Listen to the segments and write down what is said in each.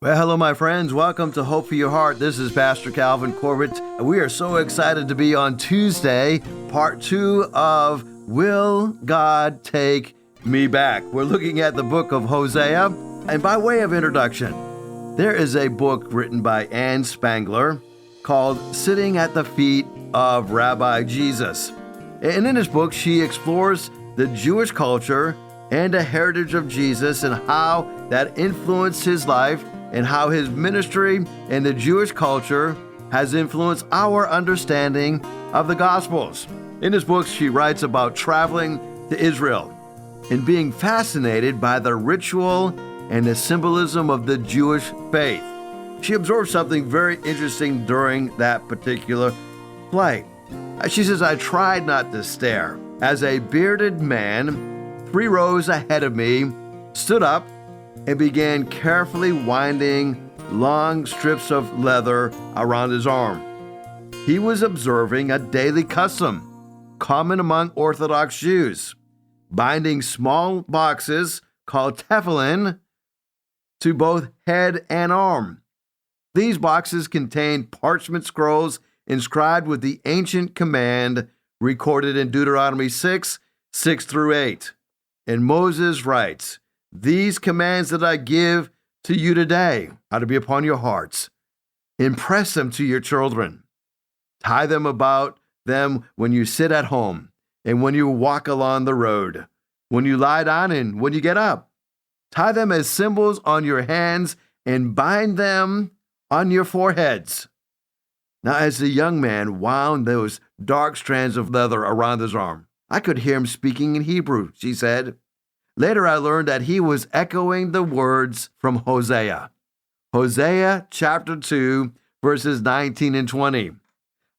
Well, hello, my friends. Welcome to Hope for Your Heart. This is Pastor Calvin Corbett. We are so excited to be on Tuesday, part 2 of Will God Take Me Back? We're looking at the book of Hosea. And by way of introduction, there is a book written by Anne Spangler called Sitting at the Feet of Rabbi Jesus. And in this book, she explores the Jewish culture and the heritage of Jesus and how that influenced his life and how his ministry and the Jewish culture has influenced our understanding of the Gospels. In this book, she writes about traveling to Israel and being fascinated by the ritual and the symbolism of the Jewish faith. She observed something very interesting during that particular flight. She says, I tried not to stare as a bearded man 3 rows ahead of me stood up and began carefully winding long strips of leather around his arm. He was observing a daily custom common among Orthodox Jews, binding small boxes called tefillin to both head and arm. These boxes contained parchment scrolls inscribed with the ancient command recorded in Deuteronomy 6:6-8. And Moses writes, These commands that I give to you today are to be upon your hearts. Impress them to your children. Tie them about them when you sit at home and when you walk along the road, when you lie down and when you get up. Tie them as symbols on your hands and bind them on your foreheads. Now, as the young man wound those dark strands of leather around his arm, I could hear him speaking in Hebrew, she said. Later, I learned that he was echoing the words from Hosea. Hosea chapter 2, verses 19 and 20.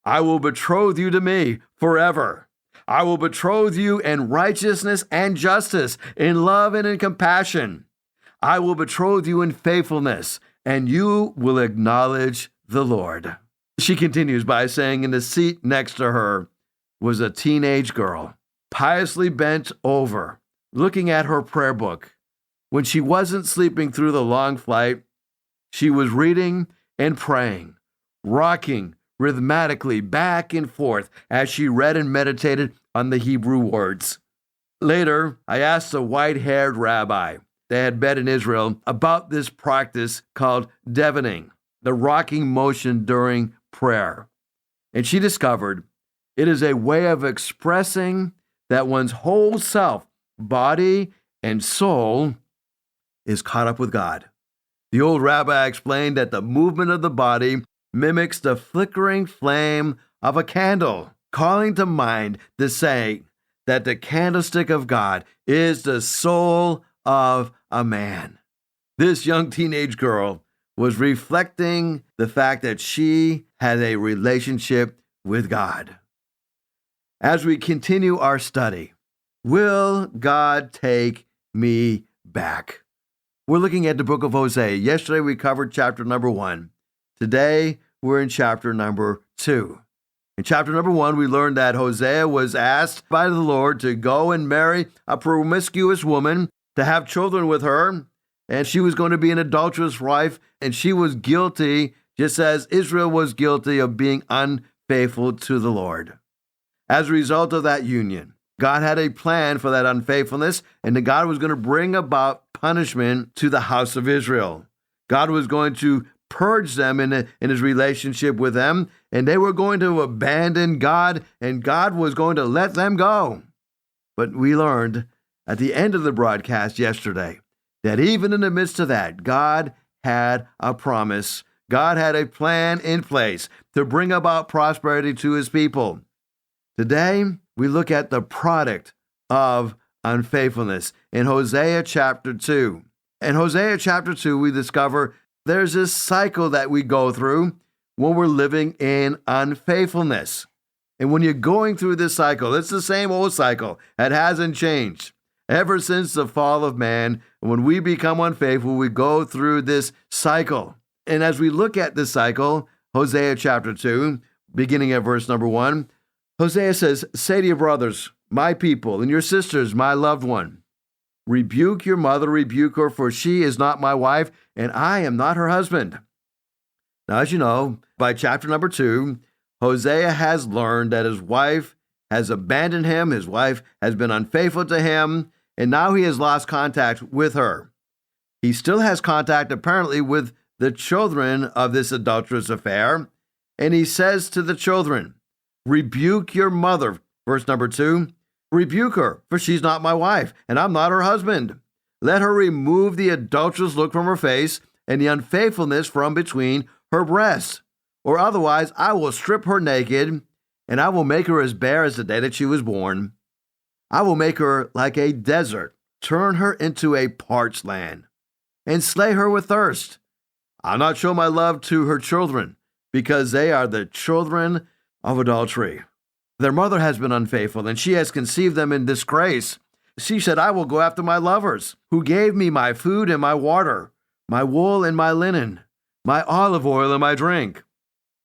I will betroth you to me forever. I will betroth you in righteousness and justice, in love and in compassion. I will betroth you in faithfulness, and you will acknowledge the Lord. She continues by saying in the seat next to her was a teenage girl, piously bent over, looking at her prayer book. When she wasn't sleeping through the long flight, she was reading and praying, rocking rhythmically back and forth as she read and meditated on the Hebrew words. Later, I asked a white-haired rabbi that had met in Israel about this practice called devoning, the rocking motion during prayer. And she discovered it is a way of expressing that one's whole self, body, and soul is caught up with God. The old rabbi explained that the movement of the body mimics the flickering flame of a candle, calling to mind the saying that the candlestick of God is the soul of a man. This young teenage girl was reflecting the fact that she had a relationship with God. As we continue our study, Will God Take Me Back? We're looking at the book of Hosea. Yesterday we covered chapter number 1. Today we're in chapter number 2. In chapter number 1, we learned that Hosea was asked by the Lord to go and marry a promiscuous woman, to have children with her, and she was going to be an adulterous wife, and she was guilty, just as Israel was guilty of being unfaithful to the Lord. As a result of that union, God had a plan for that unfaithfulness, and that God was going to bring about punishment to the house of Israel. God was going to purge them in his relationship with them, and they were going to abandon God, and God was going to let them go. But we learned at the end of the broadcast yesterday that even in the midst of that, God had a promise. God had a plan in place to bring about prosperity to his people. Today, we look at the product of unfaithfulness in Hosea chapter 2. In Hosea chapter 2, we discover there's this cycle that we go through when we're living in unfaithfulness. And when you're going through this cycle, it's the same old cycle. It hasn't changed. Ever since the fall of man, when we become unfaithful, we go through this cycle. And as we look at this cycle, Hosea chapter 2, beginning at verse number 1, Hosea says, Say to your brothers, my people, and your sisters, my loved one, Rebuke your mother, rebuke her, for she is not my wife, and I am not her husband. Now, as you know, by chapter number 2, Hosea has learned that his wife has abandoned him, his wife has been unfaithful to him, and now he has lost contact with her. He still has contact, apparently, with the children of this adulterous affair, and he says to the children, rebuke your mother, verse number 2, rebuke her, for she's not my wife, and I'm not her husband. Let her remove the adulterous look from her face and the unfaithfulness from between her breasts, or otherwise I will strip her naked, and I will make her as bare as the day that she was born. I will make her like a desert, turn her into a parched land, and slay her with thirst. I'll not show my love to her children, because they are the children of adultery. Their mother has been unfaithful, and she has conceived them in disgrace. She said, I will go after my lovers, who gave me my food and my water, my wool and my linen, my olive oil and my drink.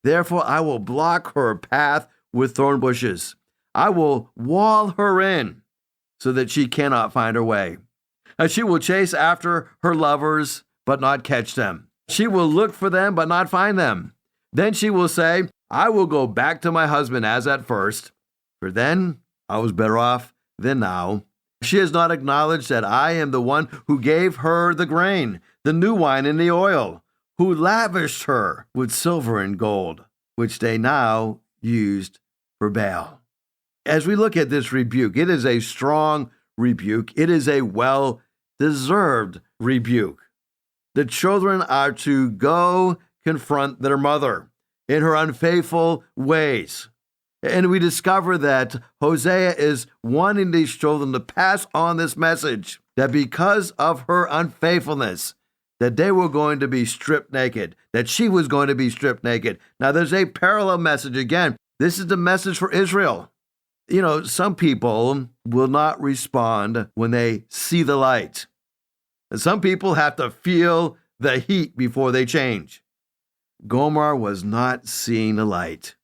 Therefore I will block her path with thorn bushes. I will wall her in, so that she cannot find her way. And she will chase after her lovers, but not catch them. She will look for them, but not find them. Then she will say, I will go back to my husband as at first, for then I was better off than now. She has not acknowledged that I am the one who gave her the grain, the new wine, and the oil, who lavished her with silver and gold, which they now used for Baal. As we look at this rebuke, it is a strong rebuke. It is a well-deserved rebuke. The children are to go confront their mother in her unfaithful ways. And we discover that Hosea is wanting these children to pass on this message, that because of her unfaithfulness, that they were going to be stripped naked, that she was going to be stripped naked. Now, there's a parallel message. Again, this is the message for Israel. You know, some people will not respond when they see the light. And some people have to feel the heat before they change. Gomer was not seeing the light.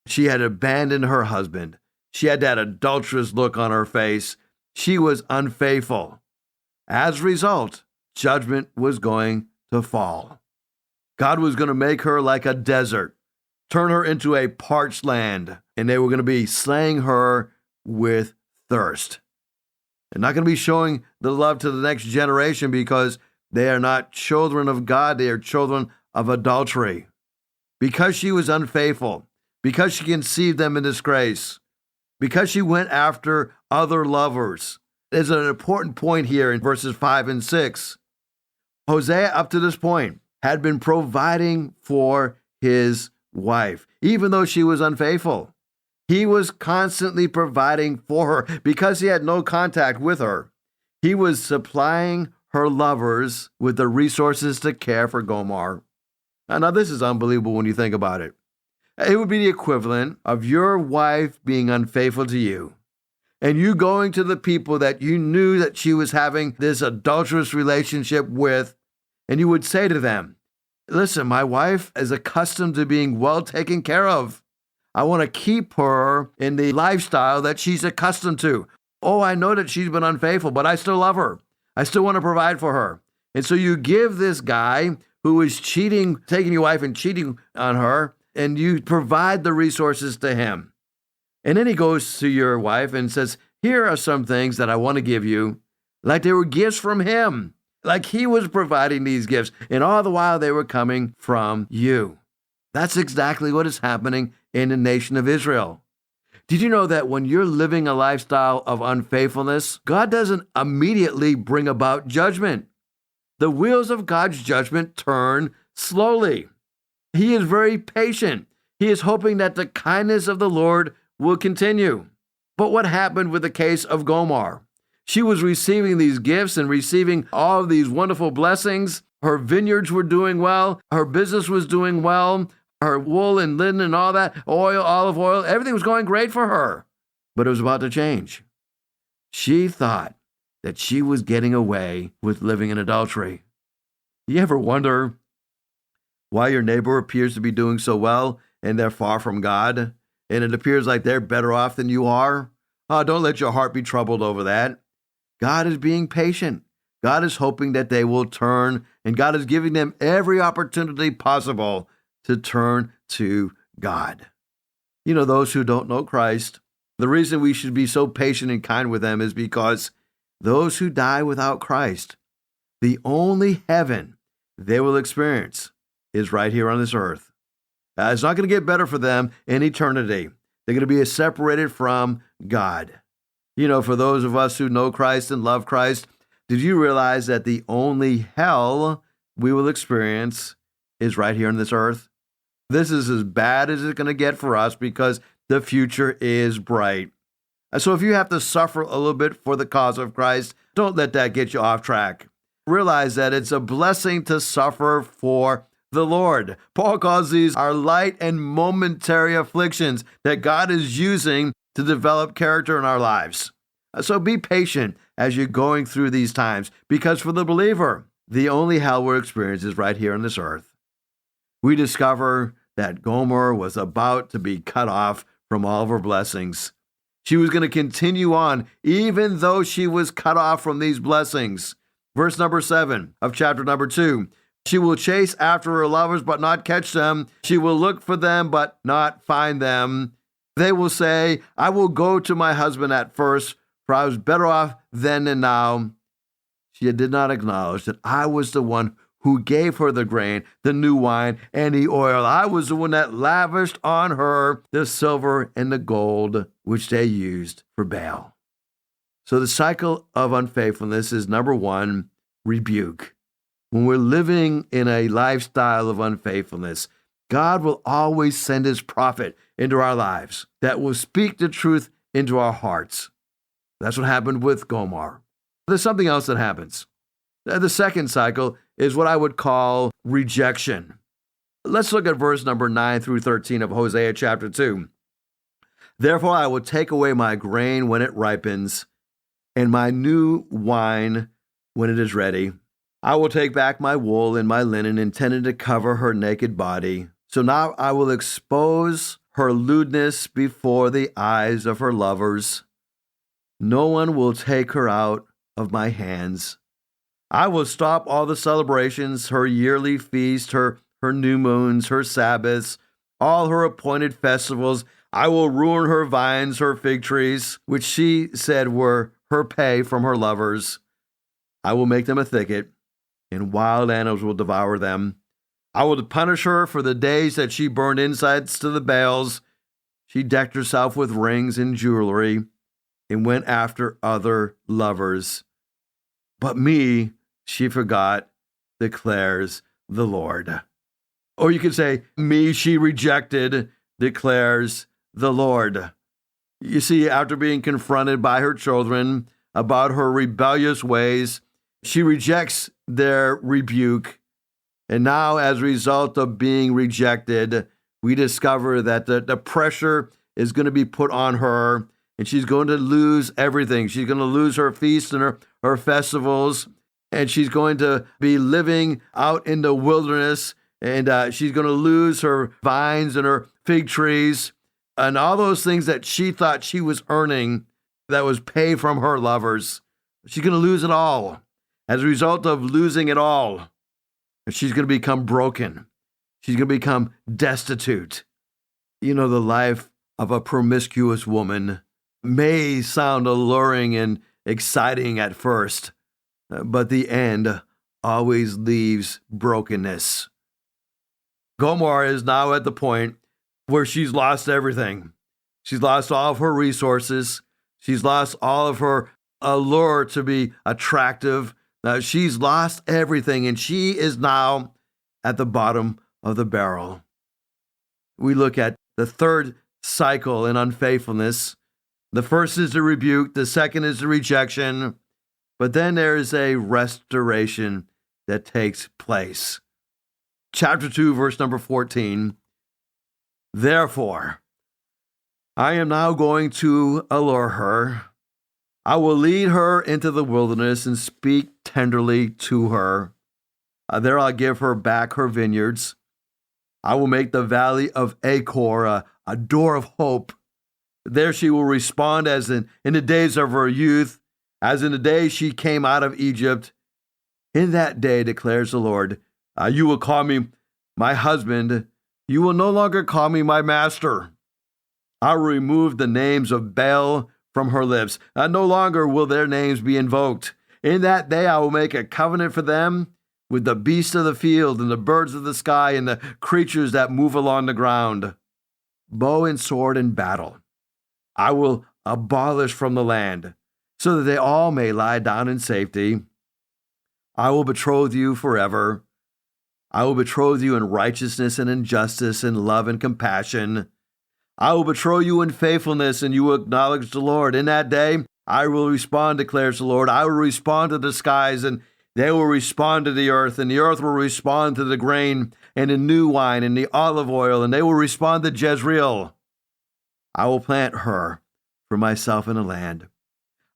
She had abandoned her husband. She had that adulterous look on her face. She was unfaithful. As a result, judgment was going to fall. God was going to make her like a desert, turn her into a parched land, and they were going to be slaying her with thirst. They're not going to be showing the love to the next generation because they are not children of God. They are children of adultery. Because she was unfaithful, because she conceived them in disgrace, because she went after other lovers. There's an important point here in verses 5 and 6. Hosea, up to this point, had been providing for his wife, even though she was unfaithful. He was constantly providing for her because he had no contact with her. He was supplying her lovers with the resources to care for Gomer. Now, this is unbelievable when you think about it. It would be the equivalent of your wife being unfaithful to you and you going to the people that you knew that she was having this adulterous relationship with, and you would say to them, listen, my wife is accustomed to being well taken care of. I want to keep her in the lifestyle that she's accustomed to. Oh, I know that she's been unfaithful, but I still love her. I still want to provide for her. And so you give this guy who is cheating, taking your wife and cheating on her, and you provide the resources to him. And then he goes to your wife and says, here are some things that I want to give you, like they were gifts from him, like he was providing these gifts, and all the while they were coming from you. That's exactly what is happening in the nation of Israel. Did you know that when you're living a lifestyle of unfaithfulness, God doesn't immediately bring about judgment? The wheels of God's judgment turn slowly. He is very patient. He is hoping that the kindness of the Lord will continue. But what happened with the case of Gomer? She was receiving these gifts and receiving all of these wonderful blessings. Her vineyards were doing well. Her business was doing well. Her wool and linen and all that, oil, olive oil, everything was going great for her. But it was about to change. She thought that she was getting away with living in adultery. You ever wonder why your neighbor appears to be doing so well and they're far from God, and it appears like they're better off than you are? Oh, don't let your heart be troubled over that. God is being patient. God is hoping that they will turn, and God is giving them every opportunity possible to turn to God. Those who don't know Christ, the reason we should be so patient and kind with them is because those who die without Christ, the only heaven they will experience is right here on this earth. It's not going to get better for them in eternity. They're going to be separated from God. For those of us who know Christ and love Christ, did you realize that the only hell we will experience is right here on this earth? This is as bad as it's going to get for us because the future is bright. So if you have to suffer a little bit for the cause of Christ, don't let that get you off track. Realize that it's a blessing to suffer for the Lord. Paul calls these our light and momentary afflictions that God is using to develop character in our lives. So be patient as you're going through these times, because for the believer, the only hell we'll experience is right here on this earth. We discover that Gomer was about to be cut off from all of her blessings. She was going to continue on, even though she was cut off from these blessings. Verse number 7 of chapter number 2. She will chase after her lovers, but not catch them. She will look for them, but not find them. They will say, I will go to my husband at first, for I was better off then than now. She did not acknowledge that I was the one who gave her the grain, the new wine, and the oil. I was the one that lavished on her the silver and the gold, which they used for Baal. So the cycle of unfaithfulness is number 1, rebuke. When we're living in a lifestyle of unfaithfulness, God will always send his prophet into our lives that will speak the truth into our hearts. That's what happened with Gomer. There's something else that happens. The second cycle is what I would call rejection. Let's look at verse number 9 through 13 of Hosea chapter 2. Therefore I will take away my grain when it ripens, and my new wine when it is ready. I will take back my wool and my linen intended to cover her naked body. So now I will expose her lewdness before the eyes of her lovers. No one will take her out of my hands. I will stop all the celebrations, her yearly feast, her new moons, her Sabbaths, all her appointed festivals. I will ruin her vines, her fig trees, which she said were her pay from her lovers. I will make them a thicket, and wild animals will devour them. I will punish her for the days that she burned incense to the Baals. She decked herself with rings and jewelry and went after other lovers. But me she forgot, declares the Lord. Or you could say, me she rejected, declares the Lord. You see, after being confronted by her children about her rebellious ways, she rejects their rebuke. And now, as a result of being rejected, we discover that the pressure is going to be put on her, and she's going to lose everything. She's going to lose her feasts and her festivals, and she's going to be living out in the wilderness, and she's going to lose her vines and her fig trees and all those things that she thought she was earning that was pay from her lovers. She's going to lose it all. As a result of losing it all, she's going to become broken. She's going to become destitute. The life of a promiscuous woman may sound alluring and exciting at first, but the end always leaves brokenness. Gomer is now at the point where she's lost everything. She's lost all of her resources. She's lost all of her allure to be attractive. She's lost everything, and she is now at the bottom of the barrel. We look at the third cycle in unfaithfulness. The first is the rebuke. The second is the rejection. But then there is a restoration that takes place. Chapter 2, verse number 14. Therefore, I am now going to allure her. I will lead her into the wilderness and speak tenderly to her. There I'll give her back her vineyards. I will make the valley of Achor a door of hope. There she will respond as in the days of her youth. as in the day she came out of Egypt. In that day, declares the Lord, you will call me my husband. You will no longer call me my master. I will remove the names of Baal from her lips. No longer will their names be invoked. In that day, I will make a covenant for them with the beasts of the field and the birds of the sky and the creatures that move along the ground. Bow and sword and battle I will abolish from the land, so that they all may lie down in safety. I will betroth you forever. I will betroth you in righteousness and in justice and love and compassion. I will betroth you in faithfulness, and you will acknowledge the Lord. In that day, I will respond, declares the Lord. I will respond to the skies, and they will respond to the earth will respond to the grain and the new wine and the olive oil, and they will respond to Jezreel. I will plant her for myself in the land.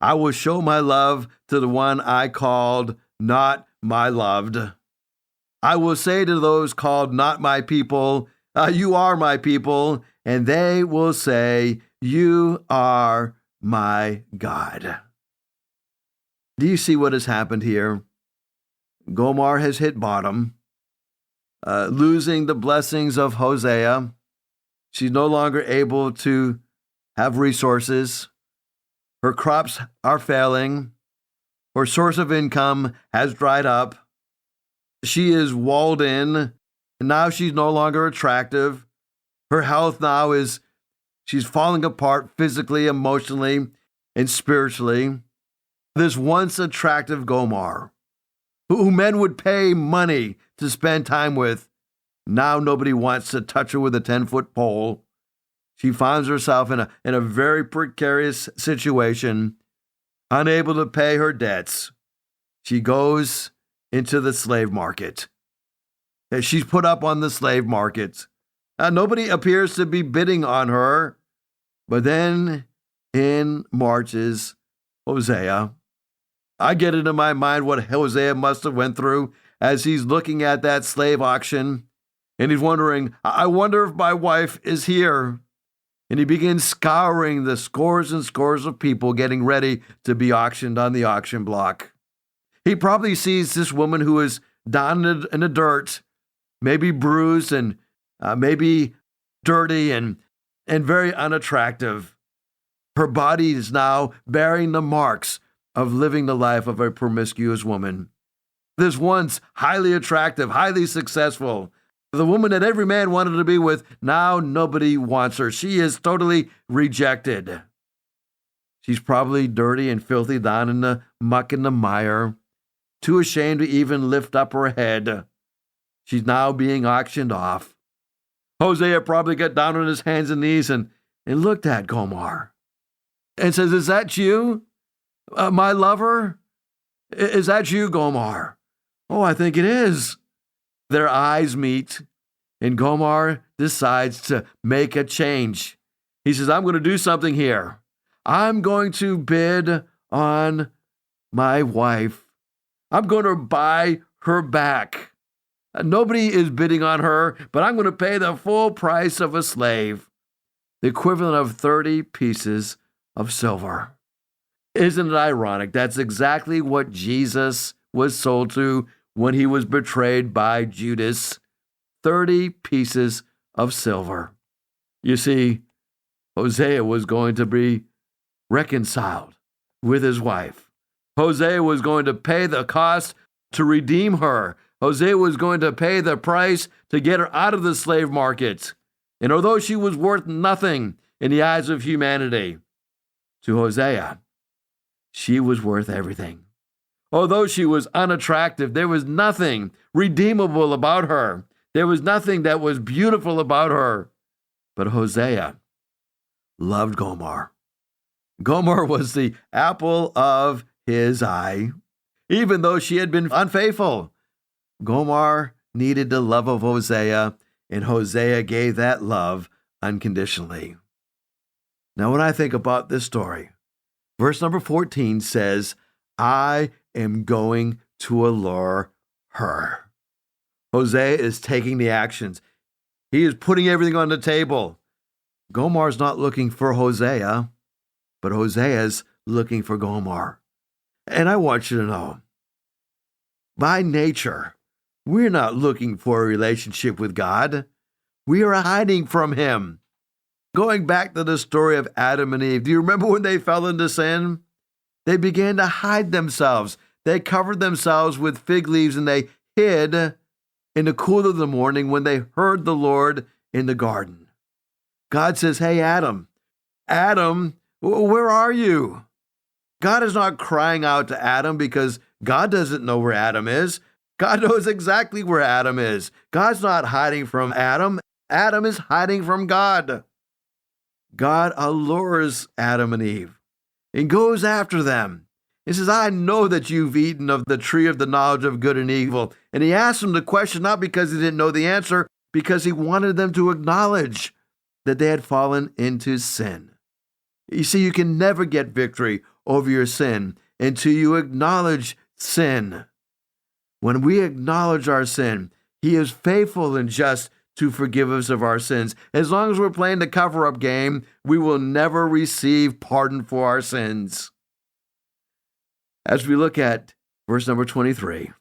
I will show my love to the one I called not my loved. I will say to those called not my people, you are my people, and they will say, you are my God. Do you see what has happened here? Gomer has hit bottom, losing the blessings of Hosea. She's no longer able to have resources. Her crops are failing. Her source of income has dried up. She is walled in, and now she's no longer attractive. Her health now she's falling apart physically, emotionally, and spiritually. This once attractive Gomer, who men would pay money to spend time with, now nobody wants to touch her with a 10-foot pole. She finds herself in a very precarious situation, unable to pay her debts. She goes into the slave market. She's put up on the slave market. Nobody appears to be bidding on her, but then in marches Hosea. I get it in my mind what Hosea must have went through as he's looking at that slave auction, and he's wondering, I wonder if my wife is here. And he begins scouring the scores and scores of people getting ready to be auctioned on the auction block. He probably sees this woman who is down in the dirt, maybe bruised and maybe dirty and very unattractive. Her body is now bearing the marks of living the life of a promiscuous woman. This once highly attractive, highly successful, the woman that every man wanted to be with, now nobody wants her. She is totally rejected. She's probably dirty and filthy down in the muck and the mire, too ashamed to even lift up her head. She's now being auctioned off. Hosea probably got down on his hands and knees and looked at Gomer and says, is that you, my lover? Is that you, Gomer? Oh, I think it is. Their eyes meet, and Gomer decides to make a change. He says, I'm going to do something here. I'm going to bid on my wife. I'm going to buy her back. Nobody is bidding on her, but I'm going to pay the full price of a slave, the equivalent of 30 pieces of silver. Isn't it ironic? That's exactly what Jesus was sold to when he was betrayed by Judas. 30 pieces of silver. You see, Hosea was going to be reconciled with his wife. Hosea was going to pay the cost to redeem her. Hosea was going to pay the price to get her out of the slave market. And although she was worth nothing in the eyes of humanity, to Hosea, she was worth everything. Although she was unattractive, there was nothing redeemable about her. There was nothing that was beautiful about her. But Hosea loved Gomer. Gomer was the apple of his eye. Even though she had been unfaithful, Gomer needed the love of Hosea, and Hosea gave that love unconditionally. Now, when I think about this story, verse number 14 says, I am going to allure her. Hosea is taking the actions. He is putting everything on the table. Gomer's not looking for Hosea, but Hosea's looking for Gomer. And I want you to know, by nature, we're not looking for a relationship with God. We are hiding from Him. Going back to the story of Adam and Eve, do you remember when they fell into sin? They began to hide themselves. They covered themselves with fig leaves and they hid in the cool of the morning when they heard the Lord in the garden. God says, "Hey, Adam, where are you?" God is not crying out to Adam because God doesn't know where Adam is. God knows exactly where Adam is. God's not hiding from Adam. Adam is hiding from God. God allures Adam and Eve and goes after them. He says, "I know that you've eaten of the tree of the knowledge of good and evil." And he asked them the question not because he didn't know the answer, because he wanted them to acknowledge that they had fallen into sin. You see, you can never get victory over your sin until you acknowledge sin. When we acknowledge our sin, He is faithful and just to forgive us of our sins. As long as we're playing the cover-up game, we will never receive pardon for our sins. As we look at verse number 23,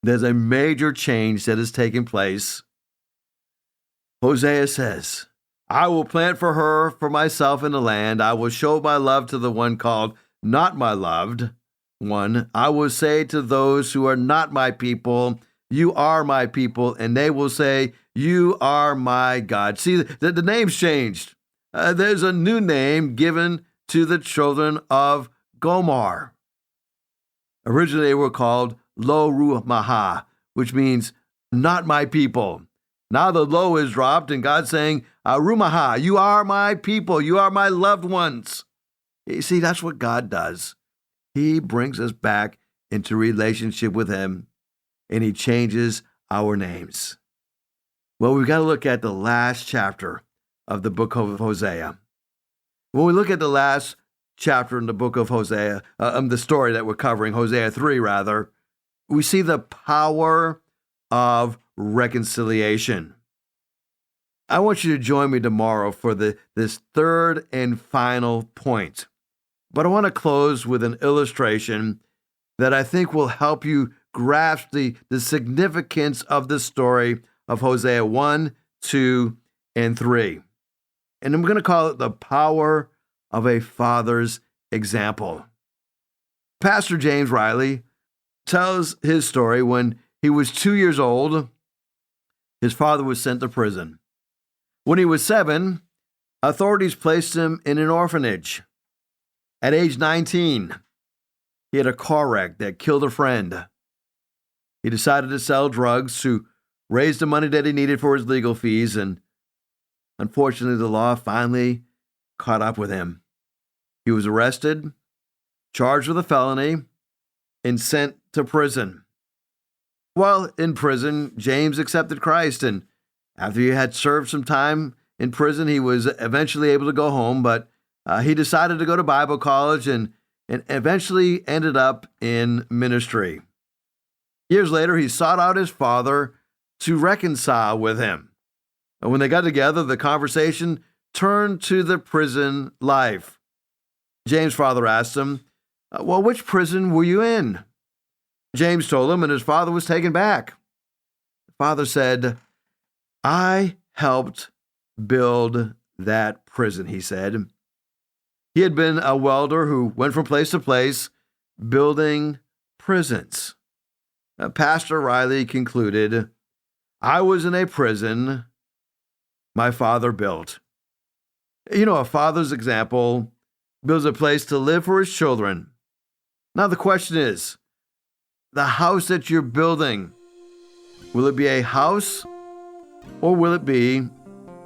there's a major change that has taken place. Hosea says, "I will plant for her for myself in the land. I will show my love to the one called not my loved one. I will say to those who are not my people, you are my people, and they will say, you are my God." See, the name's changed. There's a new name given to the children of Gomer. Originally, they were called Lo Ruhamah, which means not my people. Now the lo is dropped, and God's saying, Rumaha, you are my people. You are my loved ones. You see, that's what God does. He brings us back into relationship with Him, and He changes our names. Well, we've got to look at the last chapter of the book of Hosea. When we look at the last chapter in the book of Hosea, the story that we're covering, Hosea 3 rather, we see the power of reconciliation. I want you to join me tomorrow for this third and final point. But I want to close with an illustration that I think will help you grasp the significance of the story of Hosea 1, 2, and 3. And I'm going to call it the power of a father's example. Pastor James Riley tells his story when he was 2 years old. His father was sent to prison. When he was 7, authorities placed him in an orphanage. At age 19, he had a car wreck that killed a friend. He decided to sell drugs to raise the money that he needed for his legal fees, and unfortunately, the law finally caught up with him. He was arrested, charged with a felony, and sent to prison. While in prison, James accepted Christ, and after he had served some time in prison, he was eventually able to go home, but he decided to go to Bible college and eventually ended up in ministry. Years later, he sought out his father to reconcile with him. And when they got together, the conversation turned to the prison life. James' father asked him, well, which prison were you in? James told him, and his father was taken back. The father said, I helped build that prison, he said. He had been a welder who went from place to place building prisons. Pastor Riley concluded, I was in a prison my father built. You know, a father's example builds a place to live for his children. Now the question is, the house that you're building, will it be a house or will it be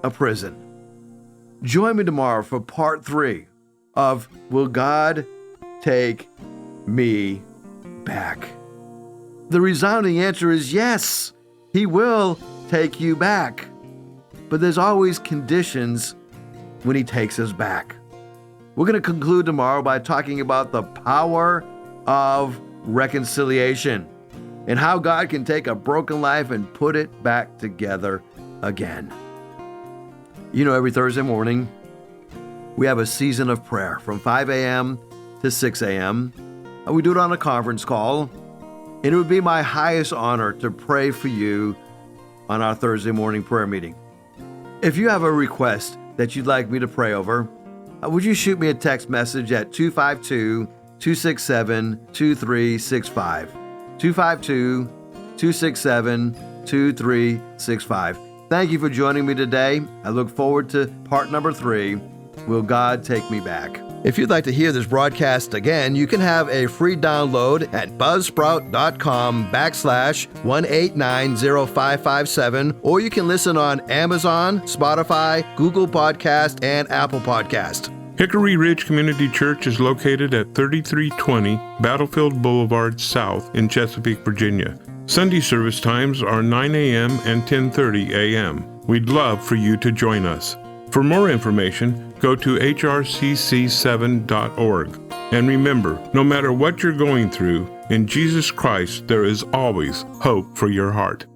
a prison? Join me tomorrow for part 3 of Will God Take Me Back? The resounding answer is yes, He will take you back. But there's always conditions when He takes us back. We're going to conclude tomorrow by talking about the power of reconciliation and how God can take a broken life and put it back together again. You know, every Thursday morning, we have a season of prayer from 5 a.m. to 6 a.m. We do it on a conference call, and it would be my highest honor to pray for you on our Thursday morning prayer meeting. If you have a request that you'd like me to pray over, would you shoot me a text message at 252-267-2365, 252-267-2365. Thank you for joining me today. I look forward to part number 3, Will God Take Me Back? If you'd like to hear this broadcast again, you can have a free download at buzzsprout.com/1890557, or you can listen on Amazon, Spotify, Google Podcast, and Apple Podcast. Hickory Ridge Community Church is located at 3320 Battlefield Boulevard South in Chesapeake, Virginia. Sunday service times are 9 a.m. and 10:30 a.m. We'd love for you to join us. For more information, go to hrcc7.org. And remember, no matter what you're going through, in Jesus Christ there is always hope for your heart.